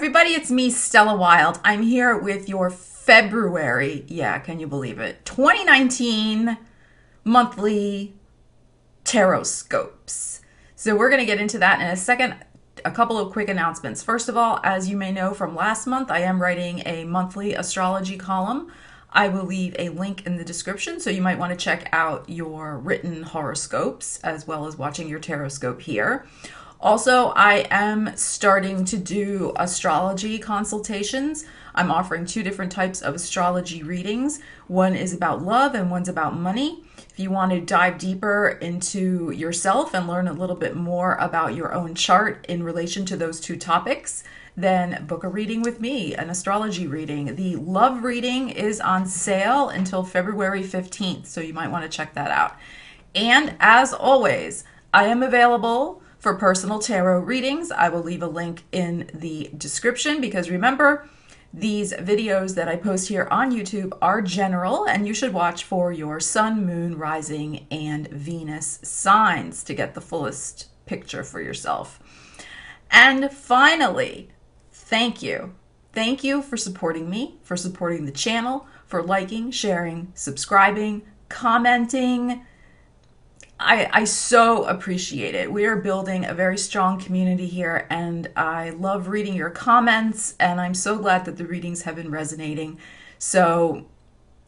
everybody, it's me, Stella Wilde. I'm here with your February, can you believe it, 2019 monthly Horoscopes. So we're going to get into that in a second. A couple of quick announcements. First of all, as you may know from last month, I am writing a monthly astrology column. I will leave a link in the description, so you might want to check out your written horoscopes as well as watching your Horoscope here. Also, I am starting to do astrology consultations. I'm offering two different types of astrology readings. One is about love and one's about money. If you want to dive deeper into yourself and learn a little bit more about your own chart in relation to those two topics, then book a reading with me, an astrology reading. The love reading is on sale until February 15th, so you might want to check that out. And as always, I am available for personal tarot readings. I will leave a link in the description because remember, these videos that I post here on YouTube are general and you should watch for your sun, moon, rising, and Venus signs to get the fullest picture for yourself. And finally, thank you. Thank you for supporting me, for supporting the channel, for liking, sharing, subscribing, commenting. I so appreciate it. We are building a very strong community here and I love reading your comments and I'm so glad that the readings have been resonating. So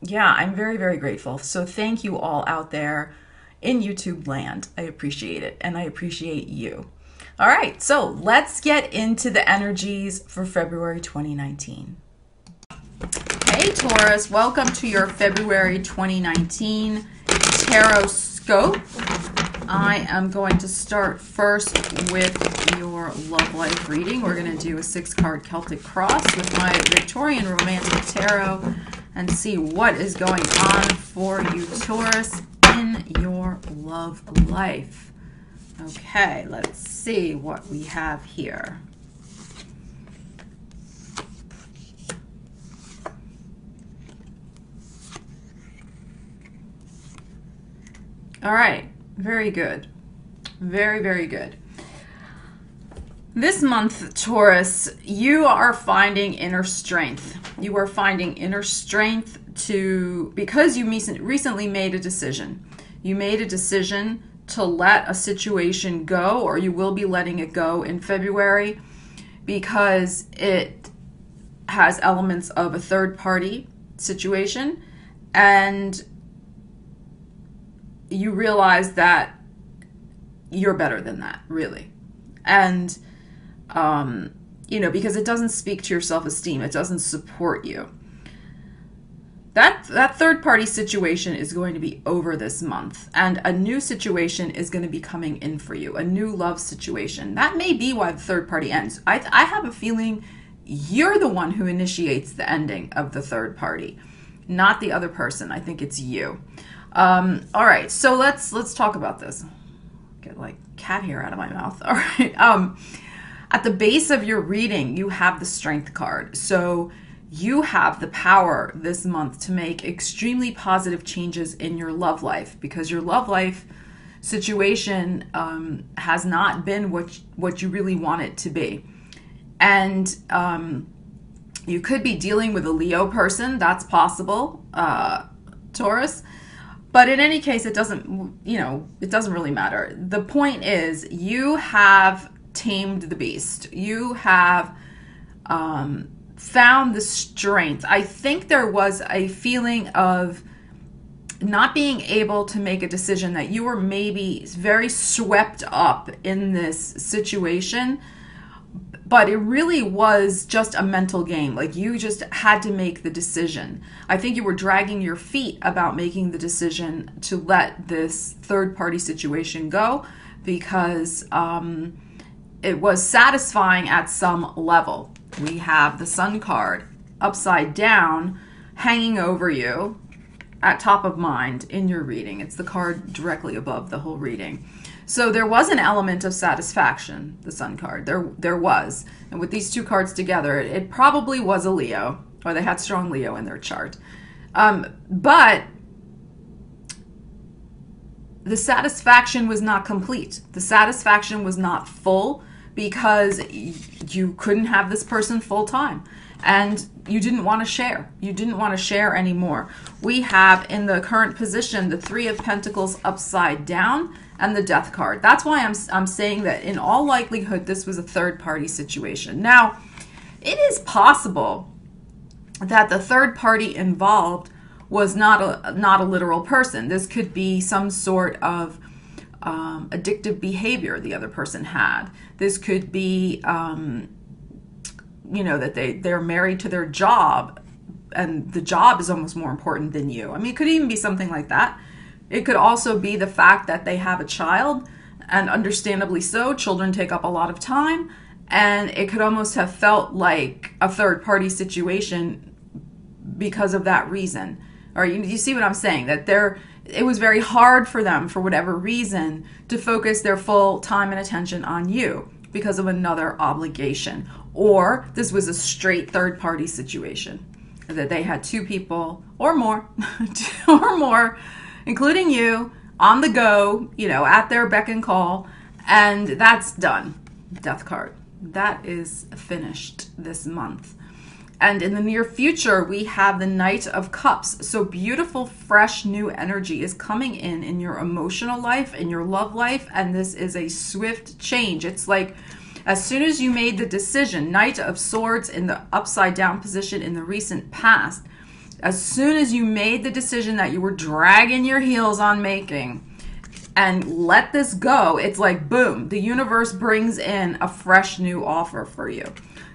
yeah, I'm very, very grateful. So thank you all out there in YouTube land. I appreciate it and I appreciate you. All right, so let's get into the energies for February 2019. Hey Taurus, welcome to your February 2019 Horoscope. I am going to start first with your love life reading. We're going to do a 6-card Celtic cross with my Victorian Romantic Tarot and see what is going on for you, Taurus, in your love life. Okay, let's see what we have here. All right, very good. Very, very good. This month, Taurus, you are finding inner strength. You are finding inner strength because you recently made a decision. You made a decision to let a situation go, or you will be letting it go in February because it has elements of a third-party situation, and you realize that you're better than that, really. And, you know, because it doesn't speak to your self-esteem. It doesn't support you. That third-party situation is going to be over this month, and a new situation is going to be coming in for you, a new love situation. That may be why the third party ends. I have a feeling you're the one who initiates the ending of the third party, not the other person. I think it's you. All right, so let's talk about this. Get like cat hair out of my mouth. All right. At the base of your reading, you have the Strength card. So you have the power this month to make extremely positive changes in your love life because your love life situation has not been what you really want it to be. And you could be dealing with a Leo person. That's possible, Taurus. But in any case, it doesn't, it doesn't really matter. The point is you have tamed the beast. You have found the strength. I think there was a feeling of not being able to make a decision, that you were maybe very swept up in this situation, but it really was just a mental game. Like you just had to make the decision. I think you were dragging your feet about making the decision to let this third party situation go because it was satisfying at some level. We have the Sun card upside down hanging over you at top of mind in your reading. It's the card directly above the whole reading. So there was an element of satisfaction, the Sun card. There was. And with these two cards together, it probably was a Leo, or they had strong Leo in their chart. But the satisfaction was not complete. The satisfaction was not full because you couldn't have this person full time and you didn't want to share. You didn't want to share anymore. We have in the current position the Three of Pentacles upside down and the Death card. That's why I'm saying that in all likelihood this was a third party situation. Now, it is possible that the third party involved was not a literal person. This could be some sort of addictive behavior the other person had. This could be, you know, that they're married to their job and the job is almost more important than you. I mean, it could even be something like that. It could also be the fact that they have a child, and understandably so, children take up a lot of time, and it could almost have felt like a third party situation because of that reason. Or you see what I'm saying? That it was very hard for them, for whatever reason, to focus their full time and attention on you because of another obligation. Or this was a straight third party situation, that they had two people or more, including you, on the go, you know, at their beck and call, and that's done. Death card. That is finished this month. And in the near future, we have the Knight of Cups. So beautiful, fresh, new energy is coming in your emotional life, in your love life, and this is a swift change. It's like as soon as you made the decision, Knight of Swords in the upside down position in the recent past, as soon as you made the decision that you were dragging your heels on making and let this go, it's like boom, the universe brings in a fresh new offer for you.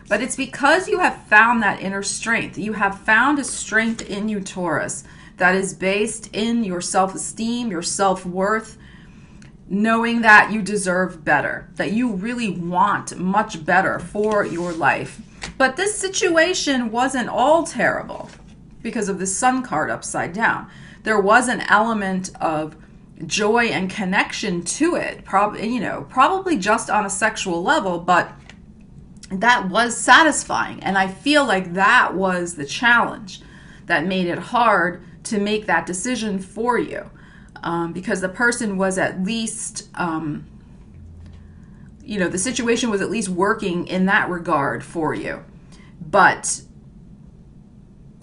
But it's because you have found that inner strength. You have found a strength in you, Taurus, that is based in your self-esteem, your self-worth, knowing that you deserve better, that you really want much better for your life. But this situation wasn't all terrible because of the Sun card upside down. There was an element of joy and connection to it, probably just on a sexual level, but that was satisfying. And I feel like that was the challenge that made it hard to make that decision for you, because the person was at least, the situation was at least working in that regard for you. But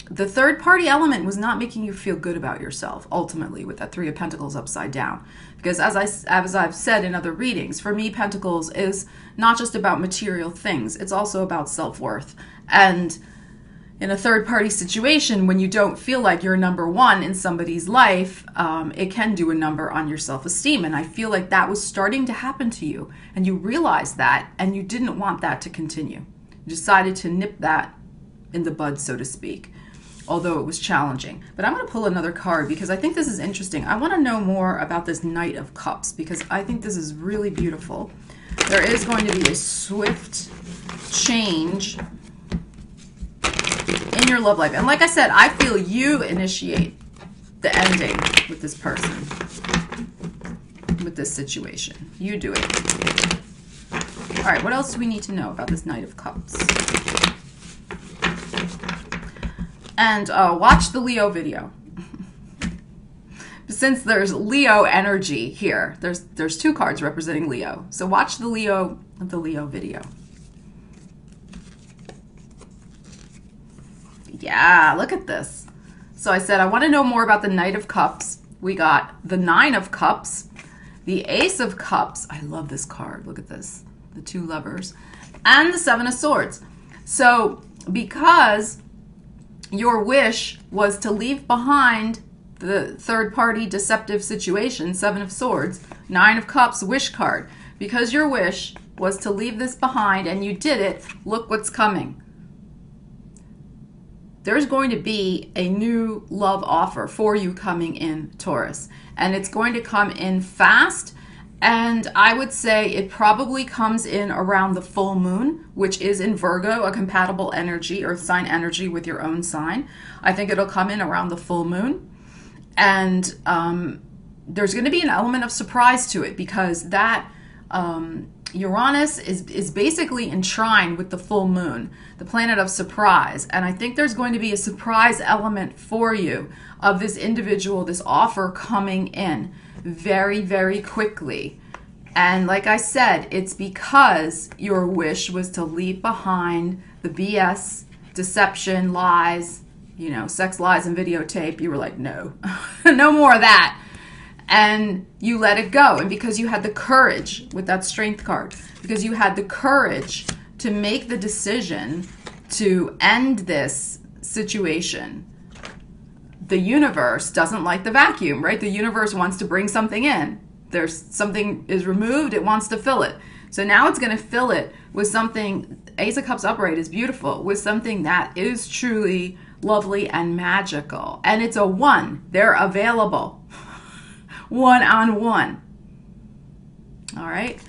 the third party element was not making you feel good about yourself, ultimately, with that Three of Pentacles upside down. Because as I've said in other readings, for me, Pentacles is not just about material things. It's also about self-worth. And in a third party situation, when you don't feel like you're number one in somebody's life, it can do a number on your self-esteem. And I feel like that was starting to happen to you. And you realized that, and you didn't want that to continue. You decided to nip that in the bud, so to speak, although it was challenging. But I'm going to pull another card because I think this is interesting. I want to know more about this Knight of Cups because I think this is really beautiful. There is going to be a swift change in your love life. And like I said, I feel you initiate the ending with this person, with this situation. You do it. All right, what else do we need to know about this Knight of Cups? And watch the Leo video. Since there's Leo energy here, there's two cards representing Leo. So watch the Leo video. Yeah, look at this. So I said I want to know more about the Knight of Cups. We got the Nine of Cups, the Ace of Cups. I love this card. Look at this. The two lovers. And the Seven of Swords. So because your wish was to leave behind the third-party deceptive situation, Seven of Swords, Nine of Cups, wish card. Because your wish was to leave this behind and you did it, look what's coming. There's going to be a new love offer for you coming in, Taurus. And it's going to come in fast. And I would say it probably comes in around the full moon, which is in Virgo, a compatible energy, earth sign energy with your own sign. I think it'll come in around the full moon. And there's going to be an element of surprise to it because that Uranus is basically enshrined with the full moon, the planet of surprise. And I think there's going to be a surprise element for you of this individual, this offer coming in very, very quickly. And like I said, it's because your wish was to leave behind the BS, deception, lies, sex, lies, and videotape. You were like, no, no more of that. And you let it go. And because you had the courage with that strength card, because you had the courage to make the decision to end this situation, the universe doesn't like the vacuum, right? The universe wants to bring something in. There's something is removed, it wants to fill it. So now it's going to fill it with something. Ace of Cups upright is beautiful, with something that is truly lovely and magical. And it's a 1. They're available. 1-on-1. All right.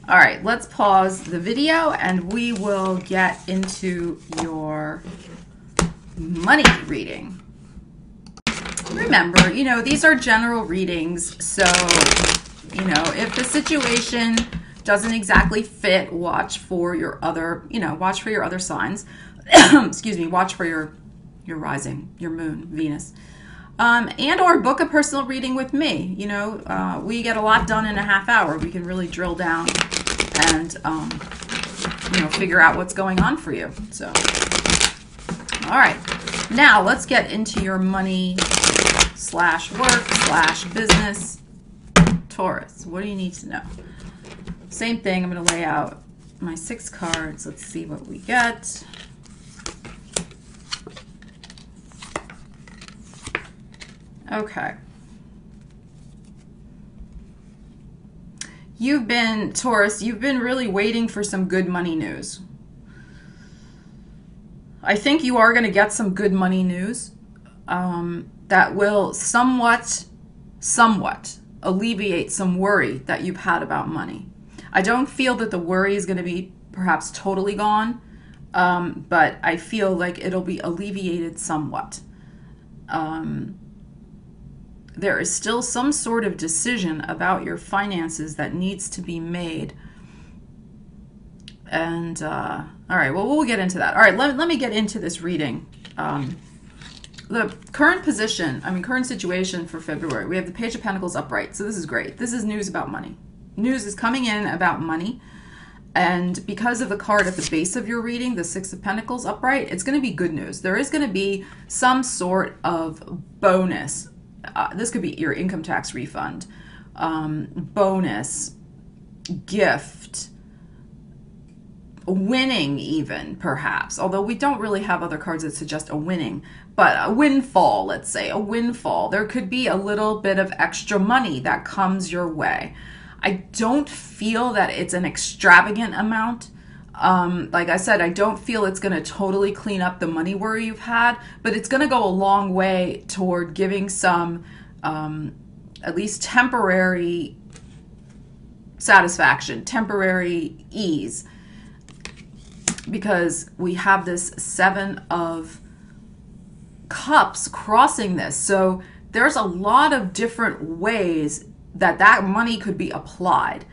All right, let's pause the video and we will get into your money reading. Remember, these are general readings, so if the situation doesn't exactly fit, watch for your other, signs. Excuse me, watch for your rising, your moon, Venus. And or book a personal reading with me. We get a lot done in a half hour. We can really drill down and, figure out what's going on for you. So, all right. Now let's get into your money /work /business. Taurus, what do you need to know? Same thing, I'm going to lay out my 6 cards. Let's see what we get. Okay. Taurus, you've been really waiting for some good money news. I think you are going to get some good money news that will somewhat alleviate some worry that you've had about money. I don't feel that the worry is going to be perhaps totally gone, but I feel like it'll be alleviated somewhat. There is still some sort of decision about your finances that needs to be made. And, all right, well, we'll get into that. All right, let me get into this reading. The current situation for February, we have the Page of Pentacles upright. So this is great. This is news about money. News is coming in about money. And because of the card at the base of your reading, the 6 of Pentacles upright, it's going to be good news. There is going to be some sort of bonus. This could be your income tax refund, bonus, gift, winning even, perhaps. Although we don't really have other cards that suggest a winning. But a windfall, let's say, a windfall. There could be a little bit of extra money that comes your way. I don't feel that it's an extravagant amount. Like I said, I don't feel it's going to totally clean up the money worry you've had, but it's going to go a long way toward giving some, at least temporary satisfaction, temporary ease, because we have this 7 of Cups crossing this. So there's a lot of different ways that money could be applied.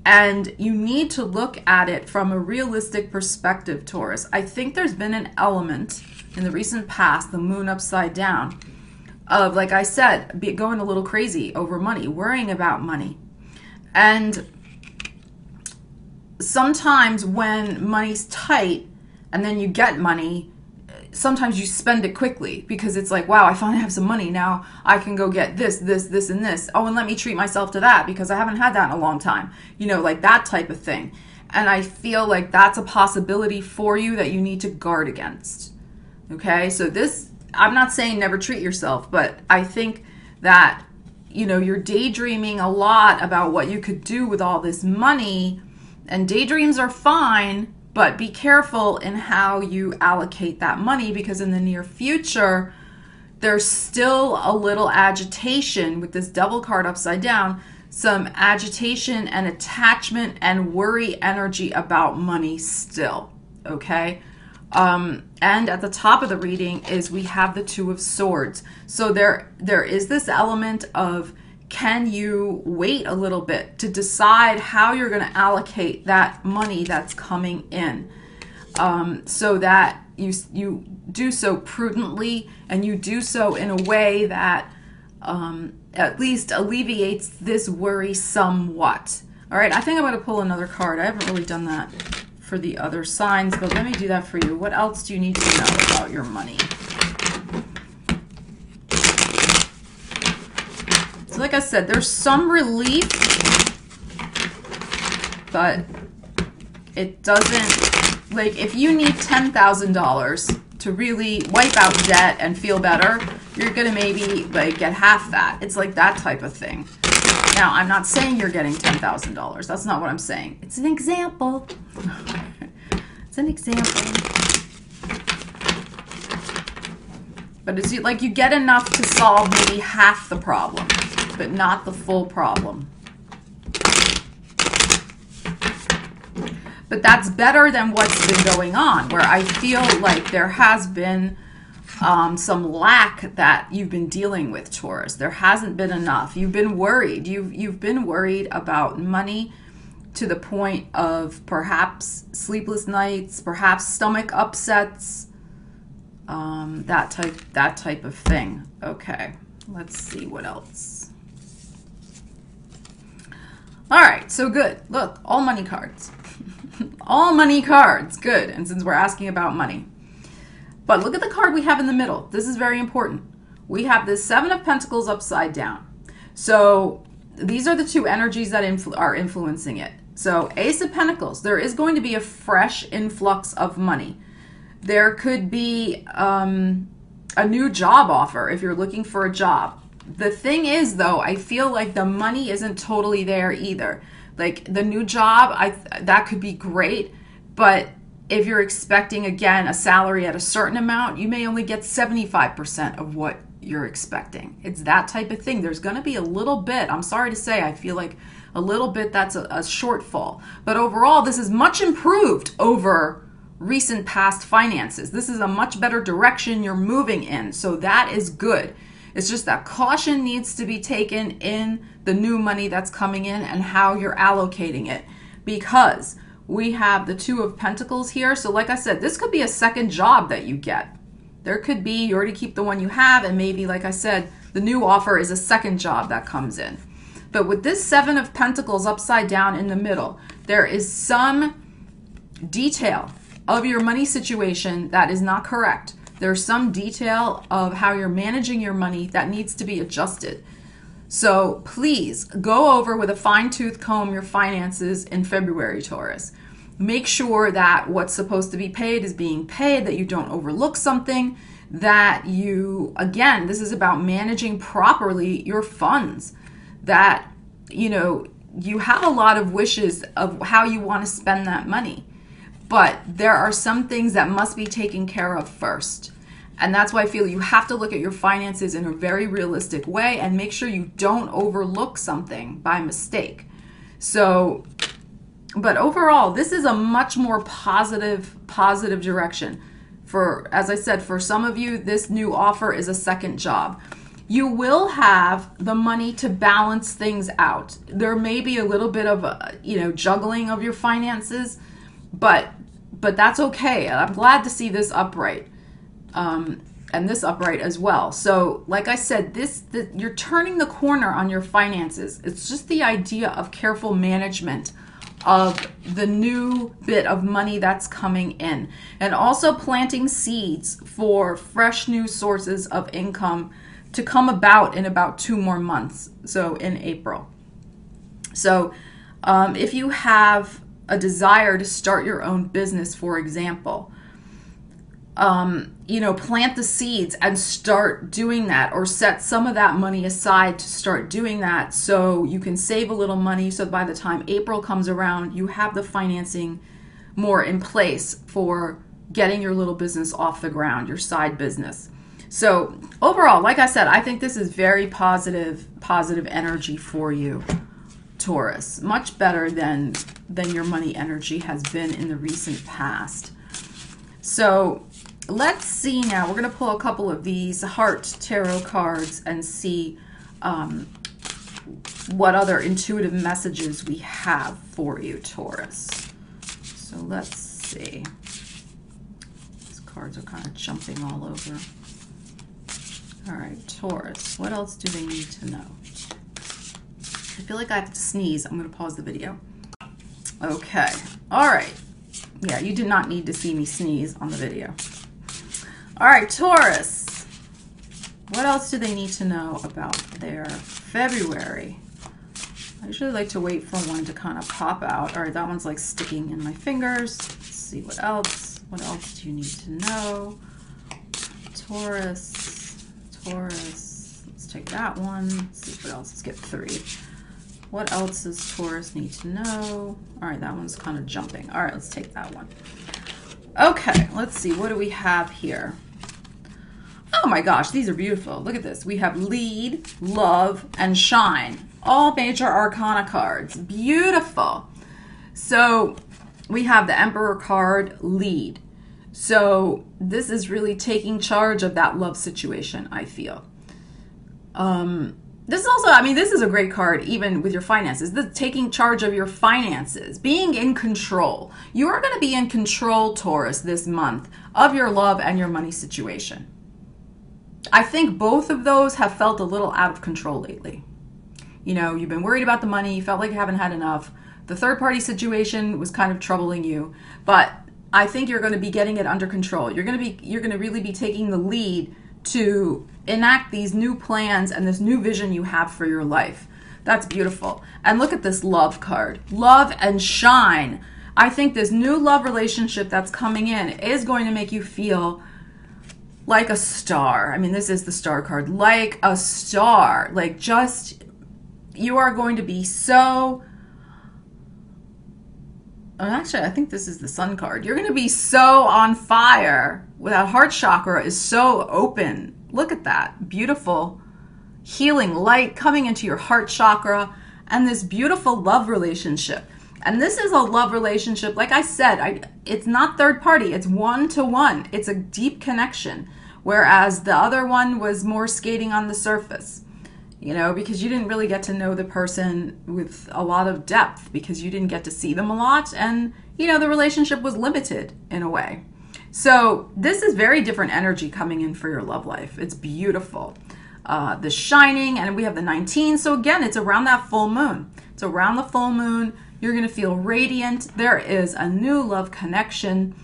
And you need to look at it from a realistic perspective, Taurus. I think there's been an element in the recent past, the moon upside down, of, like I said, going a little crazy over money, worrying about money. And sometimes when money's tight and then you get money, sometimes you spend it quickly because it's like, wow, I finally have some money. Now I can go get this, this, this, and this. Oh, and let me treat myself to that because I haven't had that in a long time. Like that type of thing. And I feel like that's a possibility for you that you need to guard against. Okay, so this, I'm not saying never treat yourself, but I think that, you're daydreaming a lot about what you could do with all this money, and daydreams are fine, but be careful in how you allocate that money, because in the near future, there's still a little agitation with this Devil card upside down, some agitation and attachment and worry energy about money still, okay? And at the top of the reading is we have the 2 of Swords. So there is this element of, can you wait a little bit to decide how you're going to allocate that money that's coming in, so that you do so prudently and you do so in a way that at least alleviates this worry somewhat. All right, I think I'm going to pull another card. I haven't really done that for the other signs, but let me do that for you. What else do you need to know about your money? So like I said, there's some relief, but it doesn't, like if you need $10,000 to really wipe out debt and feel better, you're going to maybe like get half that. It's like that type of thing. Now, I'm not saying you're getting $10,000. That's not what I'm saying. It's an example. It's an example. But it's like you get enough to solve maybe half the problem, but not the full problem. But that's better than what's been going on, where I feel like there has been some lack that you've been dealing with, Taurus. There hasn't been enough. You've been worried. You've been worried about money to the point of perhaps sleepless nights, perhaps stomach upsets, that type of thing. Okay, let's see what else. All right, so good. Look, all money cards. All money cards. Good. And since we're asking about money. But look at the card we have in the middle. This is very important. We have this Seven of Pentacles upside down. So these are the two energies that are influencing it. So Ace of Pentacles, there is going to be a fresh influx of money. There could be a new job offer if you're looking for a job. The thing is, though, I feel like the money isn't totally there either. Like the new job, that could be great, but if you're expecting, again, a salary at a certain amount, you may only get 75% of what you're expecting. It's that type of thing. There's going to be a little bit, I'm sorry to say, I feel like a little bit that's a shortfall. But overall, this is much improved over recent past finances. This is a much better direction you're moving in. So that is good. It's just that caution needs to be taken in the new money that's coming in and how you're allocating it. Because we have the Two of Pentacles here. So like I said, this could be a second job that you get. There could be, you already keep the one you have, and maybe, like I said, the new offer is a second job that comes in. But with this Seven of Pentacles upside down in the middle, there is some detail of your money situation that is not correct. There's some detail of how you're managing your money that needs to be adjusted. So please go over with a fine-tooth comb your finances in February, Taurus. Make sure that what's supposed to be paid is being paid, that you don't overlook something, that you, again, this is about managing properly your funds, that, you know, you have a lot of wishes of how you want to spend that money, but there are some things that must be taken care of first. And that's why I feel you have to look at your finances in a very realistic way and make sure you don't overlook something by mistake. So, but overall, this is a much more positive direction. For, as I said, for some of you, this new offer is a second job. You will have the money to balance things out. There may be a little bit of, juggling of your finances, but that's okay. I'm glad to see this upright. And this upright as well. So like I said, you're turning the corner on your finances. It's just the idea of careful management of the new bit of money that's coming in, and also planting seeds for fresh new sources of income to come about in about 2 more months, so in April. So if you have a desire to start your own business, for example, plant the seeds and start doing that, or set some of that money aside to start doing that, so you can save a little money, so by the time April comes around, you have the financing more in place for getting your little business off the ground, your side business. So overall, like I said, I think this is very positive energy for you, Taurus. Much better than your money energy has been in the recent past. So let's see now. We're going to pull a couple of these Heart Tarot cards and see what other intuitive messages we have for you, Taurus. So let's see. These cards are kind of jumping all over. All right, Taurus. What else do they need to know? I feel like I have to sneeze. I'm going to pause the video. Okay. All right. Yeah, you did not need to see me sneeze on the video. All right, Taurus. What else do they need to know about their February? I usually like to wait for one to kind of pop out. All right, that one's like sticking in my fingers. Let's see what else. What else do you need to know? Taurus. Taurus. Let's take that one. Let's see what else. Let's get 3. What else does Taurus need to know? All right, that one's kind of jumping. All right, let's take that one. Okay, let's see. What do we have here? Oh my gosh, these are beautiful. Look at this. We have lead, love, and shine. All major arcana cards. Beautiful. So we have the Emperor card, lead. So this is really taking charge of that love situation, I feel. This is also, I mean, this is a great card even with your finances. This taking charge of your finances, being in control. You are going to be in control, Taurus, this month of your love and your money situation. I think both of those have felt a little out of control lately. You know, you've been worried about the money, you felt like you haven't had enough. The third party situation was kind of troubling you, but I think you're going to be getting it under control. You're going to really be taking the lead to enact these new plans and this new vision you have for your life. That's beautiful. And look at this love card. Love and shine. I think this new love relationship that's coming in is going to make you feel like a star. I mean, this is the star card. Like a star. Like just, you are going to be so... Actually, I think this is the sun card. You're going to be so on fire. That heart chakra is so open. Look at that. Beautiful healing light coming into your heart chakra and this beautiful love relationship. And this is a love relationship. Like I said, it's not third party. It's one-to-one. It's a deep connection. Whereas the other one was more skating on the surface. You know, because you didn't really get to know the person with a lot of depth because you didn't get to see them a lot. And, you know, the relationship was limited in a way. So this is very different energy coming in for your love life. It's beautiful. The shining, and we have the 19. So again, it's around that full moon. It's around the full moon. You're going to feel radiant. There is a new love connection.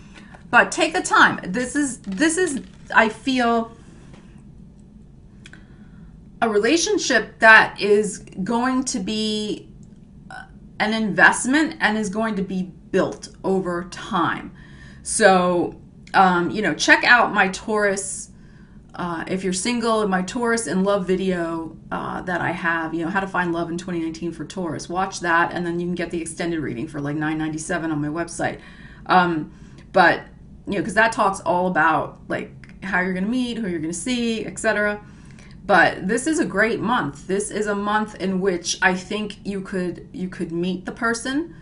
But take the time. This is I feel, a relationship that is going to be an investment and is going to be built over time. So, you know, check out my Taurus, if you're single, my Taurus in Love video that I have, you know, how to find love in 2019 for Taurus. Watch that, and then you can get the extended reading for like $9.97 on my website. But, you know, because that talks all about like how you're going to meet, who you're going to see, etc. But this is a great month. This is a month in which I think you could meet the person.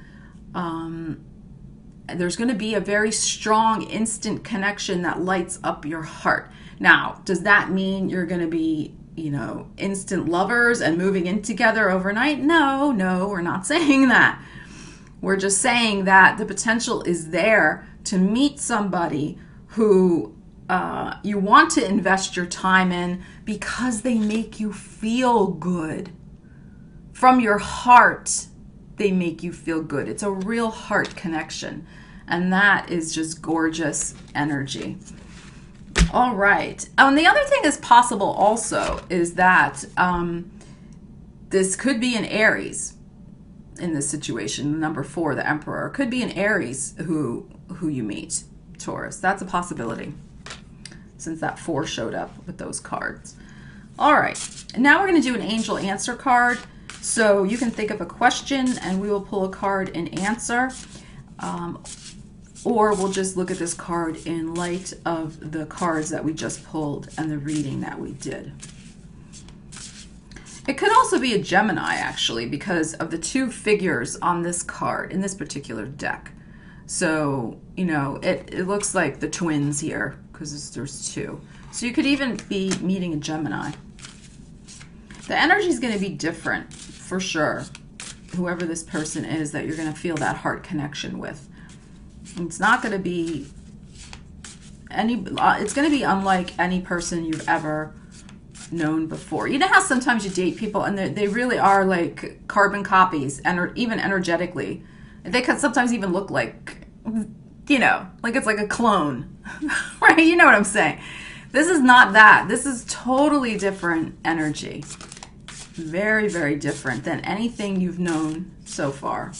There's going to be a very strong instant connection that lights up your heart. Now, does that mean you're going to be, you know, instant lovers and moving in together overnight? No, we're not saying that. We're just saying that the potential is there to meet somebody who you want to invest your time in because they make you feel good. From your heart, they make you feel good. It's a real heart connection. And that is just gorgeous energy. All right. And the other thing is possible also is that this could be an Aries in this situation. Number 4, the Emperor. Could be an Aries who you meet, Taurus. That's a possibility, since that 4 showed up with those cards. All right, and now we're going to do an angel answer card. So you can think of a question and we will pull a card and answer. Or we'll just look at this card in light of the cards that we just pulled and the reading that we did. It could also be a Gemini, actually, because of the 2 figures on this card, in this particular deck. So, you know, it looks like the twins here, because there's 2. So you could even be meeting a Gemini. The energy is going to be different, for sure, whoever this person is that you're going to feel that heart connection with. It's not going to be it's going to be unlike any person you've ever known before. You know how sometimes you date people and they really are like carbon copies, and even energetically. They can sometimes even look like, you know, like it's like a clone, right? You know what I'm saying? This is not that. This is totally different energy. Very, very different than anything you've known so far.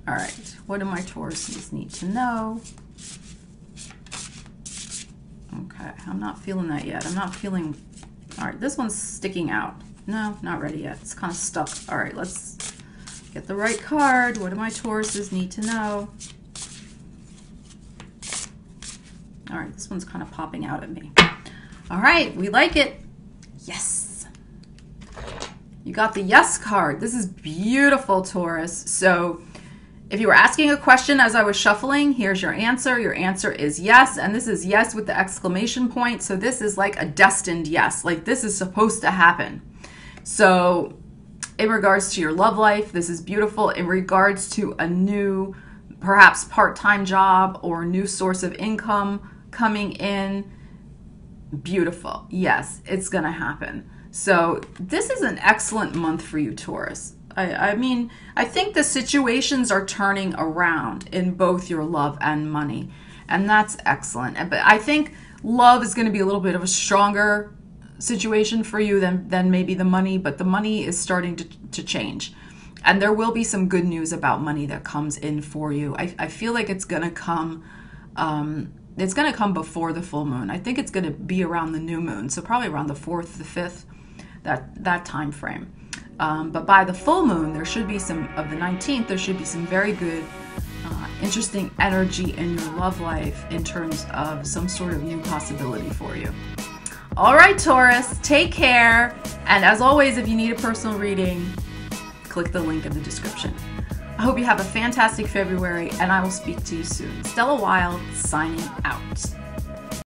All right, what do my Tauruses need to know? Okay, I'm not feeling that yet. I'm not feeling, all right, this one's sticking out. No, not ready yet. It's kind of stuck. All right, let's get the right card. What do my Tauruses need to know? All right, this one's kind of popping out at me. All right, we like it. Yes. You got the yes card. This is beautiful, Taurus. So if you were asking a question as I was shuffling, here's your answer. Your answer is yes, and this is yes with the exclamation point. So this is like a destined yes, like this is supposed to happen. So in regards to your love life, this is beautiful. In regards to a new, perhaps part-time job or new source of income coming in, beautiful. Yes, it's gonna happen. So this is an excellent month for you, Taurus. I mean, I think the situations are turning around in both your love and money, and that's excellent. But I think love is going to be a little bit of a stronger situation for you than maybe the money, but the money is starting to change. And there will be some good news about money that comes in for you. I feel like it's going to come before the full moon. I think it's going to be around the new moon, so probably around the 4th, the 5th, that time frame. But by the full moon, there should be some, of the 19th, there should be some very good, interesting energy in your love life in terms of some sort of new possibility for you. All right, Taurus, take care. And as always, if you need a personal reading, click the link in the description. I hope you have a fantastic February, and I will speak to you soon. Stella Wilde, signing out.